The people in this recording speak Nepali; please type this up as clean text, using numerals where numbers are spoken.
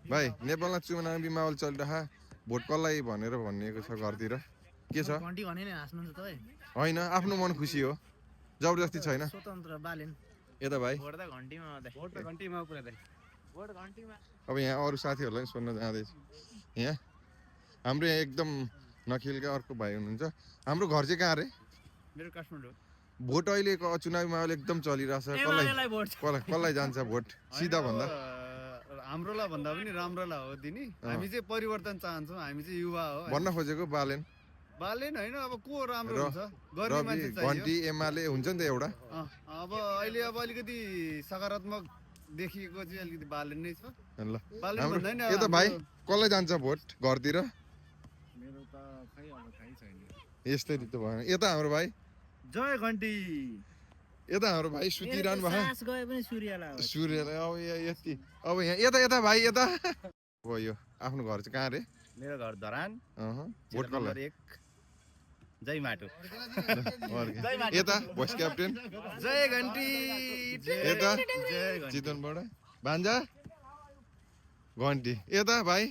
भाइ नेपालमा चुनावी माहौल चलिरह भोट कसलाई भनेर भनिएको छ घरतिर के छ घन्टी भने नि हाँस्नुहुन्छ तपाईँ होइन आफ्नो मन खुसी हो जबरजस्ती छैन स्वतन्त्र बालेन यता भाइ भोट त घन्टीमा मात्रै भोट त घन्टीमा पुरा भोट घन्टीमा अब यहाँ अरू साथीहरूलाई पनि सोध्न जाँदैछु यहाँ हाम्रो यहाँ एकदम नखिलका अर्को भाइ हुनुहुन्छ हाम्रो घर चाहिँ कहाँ रे मेरो काठमाडौँ भोट अहिलेको चुनावी माहौल एकदम चलिरहेछ कसलाई जान्छ भोट सिधा भन्दा हाम्रोलाई भन्दा पनि राम्रोलाई हो दिने हामी चाहिँ परिवर्तन चाहन्छौँ हामी चाहिँ युवा हो भन्न खोजेको बालेन होइन अब को राम्रो हुन्छ गर्ने रवि मान्छे घन्टी एमाले हुन्छ नि त एउटा अब अहिले अब अलिकति सकारात्मक देखिएको चाहिँ अलिकति बालेन नै छ ल बालेन हाम्रो भन्दैन यता भाइ कसलाई जान्छ भोट घरतिर मेरो त खै अब थाहै छैन यस्तै त भएन यता हाम्रो भाइ जय घन्टी यता हाम्रो भाइ सुतिरहनु भयो सास गए पनि सूर्यलाई हो सूर्यलाई अब यहाँ यति अब यहाँ यता भाइ यता हो यो आफ्नो घर चाहिँ कहाँ रे मेरो घर धरान भोट कसलाई 1 जय माटो यता भोइस क्याप्टेन जय घन्टी यता चितवनबाट भान्जा घन्टी यता भाइ